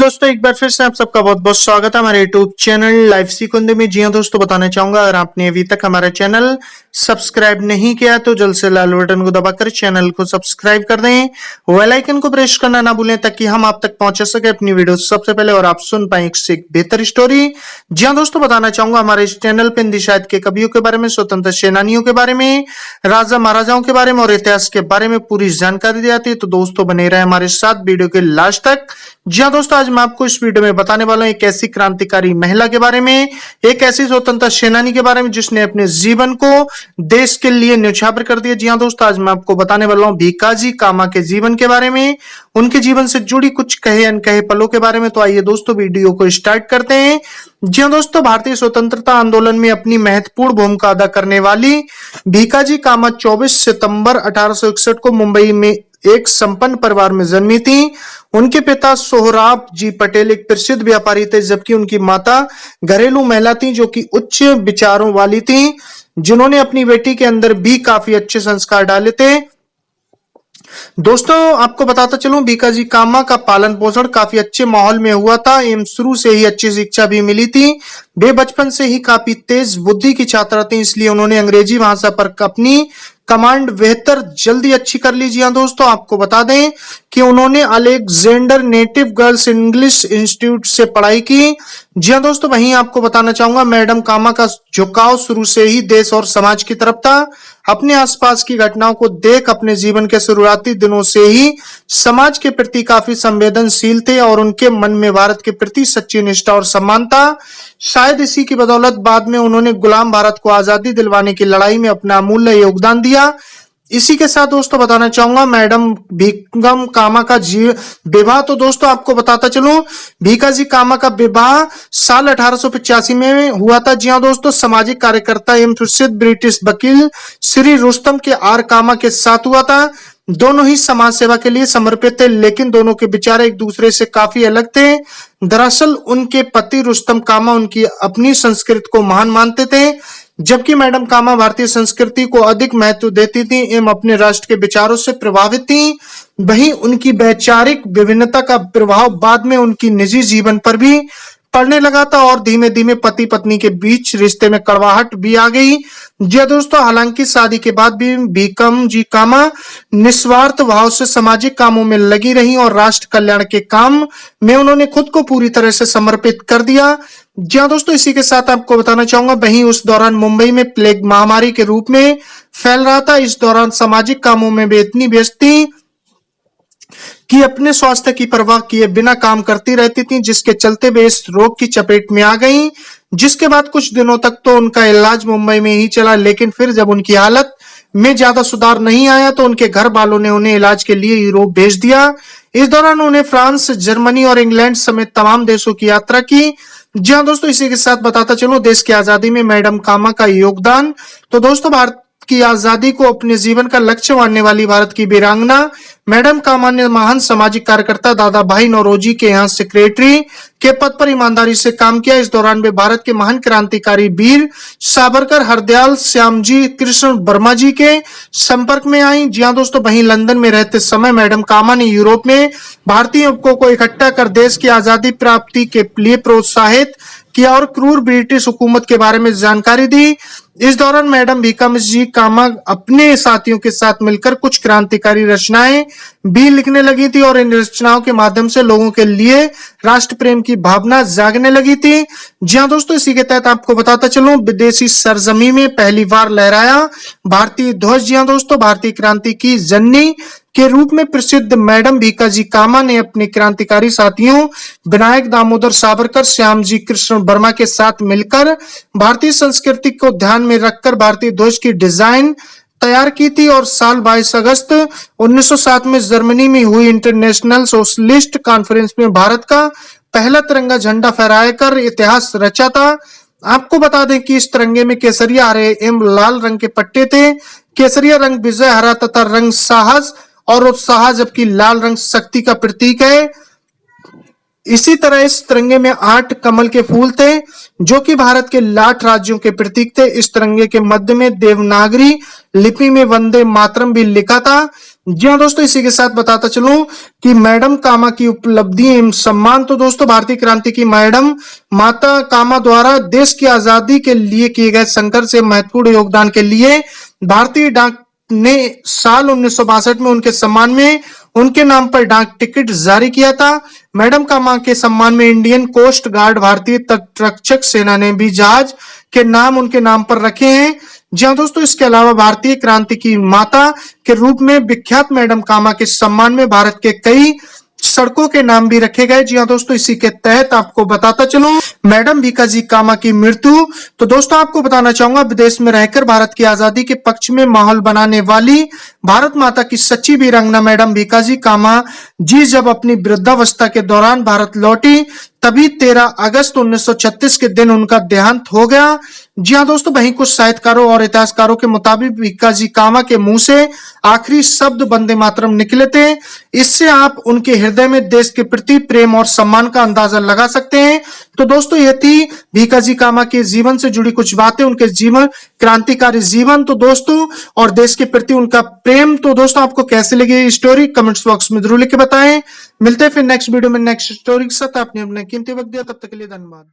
दोस्तों एक बार फिर से आप सबका बहुत बहुत स्वागत है हमारे यूट्यूब चैनल लाइफ सीखुंदे में। जी हाँ दोस्तों, बताना चाहूंगा अगर आपने अभी तक हमारा चैनल सब्सक्राइब नहीं किया तो जल्द से लाल बटन को दबाकर चैनल को सब्सक्राइब कर दें, बेल आइकन को प्रेस करना ना भूलें ताकि हम आप तक पहुंचा सके अपनी वीडियो सबसे पहले और आप सुन पाए एक बेहतर स्टोरी। जी हाँ दोस्तों, बताना चाहूंगा हमारे इस चैनल पर हिंदी साहित्य के कवियों के बारे में, स्वतंत्र सेनानियों के बारे में, राजा महाराजाओं के बारे में और इतिहास के बारे में पूरी जानकारी दी जाती है। तो दोस्तों बने रहे हमारे साथ वीडियो के लास्ट तक। जी हाँ दोस्तों, आज मैं आपको इस वीडियो में बताने वाला हूं एक ऐसी क्रांतिकारी महिला के बारे में, एक ऐसी स्वतंत्रता सेनानी के बारे में जिसने अपने जीवन को देश के लिए न्यौछावर कर दिया। जी हाँ दोस्तों, आज मैं आपको बताने वाला हूं भीकाजी कामा के जीवन के बारे में, उनके जीवन से जुड़ी कुछ कहे अनकहे पलों के बारे में। तो आइए दोस्तों वीडियो को स्टार्ट करते हैं। जी हाँ दोस्तों, भारतीय स्वतंत्रता आंदोलन में अपनी महत्वपूर्ण भूमिका अदा करने वाली भीकाजी कामा 24 सितंबर 1861 को मुंबई में एक संपन्न परिवार में जन्मी थी। उनके पिता सोहराब जी पटेल एक प्रसिद्ध व्यापारी थे, जबकि उनकी माता घरेलू महिला थी जो कि उच्च विचारों वाली थी, जिन्होंने अपनी बेटी के अंदर भी काफी अच्छे संस्कार डाले थे। दोस्तों आपको बताता चलूं, भीकाजी कामा का पालन पोषण काफी अच्छे माहौल में हुआ था एवं शुरू से ही अच्छी शिक्षा भी मिली थी। वे बचपन से ही काफी तेज बुद्धि की छात्रा थी, इसलिए उन्होंने अंग्रेजी भाषा पर अपनी कमांड बेहतर जल्दी अच्छी कर ली। जी हाँ दोस्तों, आपको बता दें कि उन्होंने Alexander native girls English institute से पढ़ाई की। जी हाँ दोस्तों, वहीं आपको बताना चाहूंगा मैडम कामा का झुकाव शुरू से ही देश और समाज की तरफ था। अपने आसपास की घटनाओं को देख अपने जीवन के शुरुआती दिनों से ही समाज के प्रति काफी संवेदनशील थे और उनके मन में भारत के प्रति सच्ची निष्ठा और सम्मान था। शायद इसी की बदौलत बाद में उन्होंने गुलाम भारत को आजादी दिलवाने की लड़ाई में अपना अमूल्य योगदान दिया। इसी के साथ दोस्तों बताना चाहूंगा मैडम भीकम कामा का विवाह। तो दोस्तों आपको बताता चलूं, भीकाजी कामा का विवाह साल 1885 में हुआ था। जी हाँ दोस्तों, सामाजिक कार्यकर्ता एवं प्रसिद्ध ब्रिटिश वकील श्री रुस्तम के आर कामा के साथ हुआ था। दोनों ही समाज सेवा के लिए समर्पित थे, लेकिन दोनों के विचार एक दूसरे से काफी अलग थे। दरअसल उनके पति रुस्तम कामा उनकी अपनी संस्कृति को महान मानते थे, जबकि मैडम कामा भारतीय संस्कृति को अधिक महत्व देती थी एवं अपने राष्ट्र के विचारों से प्रभावित थी। वहीं उनकी वैचारिक विभिन्नता का प्रभाव बाद में उनकी निजी जीवन पर भी पड़ने लगा था और धीमे धीमे पति पत्नी के बीच रिश्ते में कड़वाहट भी आ गई। जी दोस्तों, हालांकि शादी के बाद भी भीकम जी कामा निस्वार्थ भाव से सामाजिक कामों में लगी रही और राष्ट्र कल्याण के काम में उन्होंने खुद को पूरी तरह से समर्पित कर दिया। जी हाँ दोस्तों, इसी के साथ आपको बताना चाहूंगा वहीं उस दौरान मुंबई में प्लेग महामारी के रूप में फैल रहा था। इस दौरान सामाजिक कामों में वे इतनी व्यस्त थी कि अपने स्वास्थ्य की परवाह किए बिना काम करती रहती थी, जिसके चलते वे इस रोग की चपेट में आ गईं। जिसके बाद कुछ दिनों तक तो उनका इलाज मुंबई में ही चला, लेकिन फिर जब उनकी हालत में ज्यादा सुधार नहीं आया तो उनके घर वालों ने उन्हें इलाज के लिए यूरोप भेज दिया। इस दौरान उन्हें फ्रांस, जर्मनी और इंग्लैंड समेत तमाम देशों की यात्रा की। जी हाँ दोस्तों, इसी के साथ बताता चलो देश की आजादी में मैडम कामा का योगदान। तो दोस्तों, भारत की आजादी को अपने जीवन का लक्ष्य मानने वाली भारत की वीरांगना मैडम कामा ने महान सामाजिक कार्यकर्ता दादा भाई नौरोजी के यहाँ सेक्रेटरी के पद पर ईमानदारी से काम किया। इस दौरान वे भारत के महान क्रांतिकारी वीर सावरकर, हरदयाल, श्यामजी कृष्ण वर्मा जी के संपर्क में आई। जी हाँ दोस्तों, वहीं लंदन में रहते समय मैडम कामा ने यूरोप में भारतीय युवकों को इकट्ठा कर देश की आजादी प्राप्ति के लिए प्रोत्साहित किया और क्रूर ब्रिटिश हुकूमत के बारे में जानकारी दी। इस दौरान मैडम भीकम जी कामा अपने साथियों के साथ मिलकर कुछ क्रांतिकारी रचनाएं भी लिखने लगी थी और इन रचनाओं के माध्यम से लोगों के लिए राष्ट्र प्रेम की भावना जागने लगी थी। जी हाँ दोस्तों, इसी के तहत आपको बताता चलूं विदेशी सरजमी में पहली बार लहराया भारतीय ध्वज। जी हाँ दोस्तों, भारतीय क्रांति की जननी के रूप में प्रसिद्ध मैडम भीकाजी कामा ने अपने क्रांतिकारी साथियों विनायक दामोदर सावरकर, श्यामजी कृष्ण वर्मा के साथ मिलकर भारतीय संस्कृति को ध्यान में रखकर भारतीय ध्वज की डिजाइन तैयार की थी और साल 22 अगस्त 1907 में जर्मनी में हुई इंटरनेशनल सोशलिस्ट कॉन्फ्रेंस में भारत का पहला तिरंगा झंडा फहराकर इतिहास रचा था। आपको बता दें कि इस तिरंगे में केसरिया, हरे एवं लाल रंग के पट्टे थे। केसरिया रंग विजय, हरा तथा रंग साहस और उत्साह, जबकि लाल रंग शक्ति का प्रतीक है। इसी तरह इस तिरंगे में 8 कमल के फूल थे जो कि भारत के 8 राज्यों के प्रतीक थे। इस तिरंगे के मध्य में देवनागरी लिपि में वंदे मातरम भी लिखा था। जी हाँ दोस्तों, इसी के साथ बताता चलूं कि मैडम कामा की उपलब्धि एवं सम्मान। तो दोस्तों, भारतीय क्रांति की मैडम माता कामा द्वारा देश की आजादी के लिए किए गए संघर्ष से महत्वपूर्ण योगदान के लिए भारतीय डाक ने साल 1962 में उनके सम्मान में उनके नाम पर डाक टिकट जारी किया था। मैडम कामा के सम्मान में इंडियन कोस्ट गार्ड, भारतीय तटरक्षक सेना ने भी जहाज के नाम उनके नाम पर रखे हैं। जी हाँ दोस्तों, इसके अलावा भारतीय क्रांति की माता के रूप में विख्यात मैडम कामा के सम्मान में भारत के कई सड़कों के नाम भी रखे गए। जी हाँ दोस्तों, इसी के तहत आपको बताता चलूं मैडम भीकाजी कामा की मृत्यु। तो दोस्तों, आपको बताना चाहूंगा, विदेश में रहकर भारत की आजादी के पक्ष में माहौल बनाने वाली भारत माता की सच्ची वीरांगना मैडम भीकाजी कामा जी जब अपनी वृद्धावस्था के दौरान भारत लौटी, तभी 13 अगस्त 1936 के दिन उनका देहांत हो गया। जी हाँ दोस्तों, वहीं कुछ साहित्यकारों और इतिहासकारों के मुताबिक भीकाजी कामा के मुंह से आखिरी शब्द वंदे मातरम निकले थे। इससे आप उनके हृदय में देश के प्रति प्रेम और सम्मान का अंदाजा लगा सकते हैं। तो दोस्तों, ये थी भीकाजी कामा के जीवन से जुड़ी कुछ बातें, उनके जीवन, क्रांतिकारी जीवन तो दोस्तों, और देश के प्रति उनका प्रेम। तो दोस्तों, आपको कैसे लगी ये स्टोरी कमेंट्स बॉक्स में जरूर लिख के बताएं। मिलते हैं फिर नेक्स्ट वीडियो में नेक्स्ट स्टोरी के साथ। आपने अपना कीमती वक्त दिया, तब तक के लिए धन्यवाद।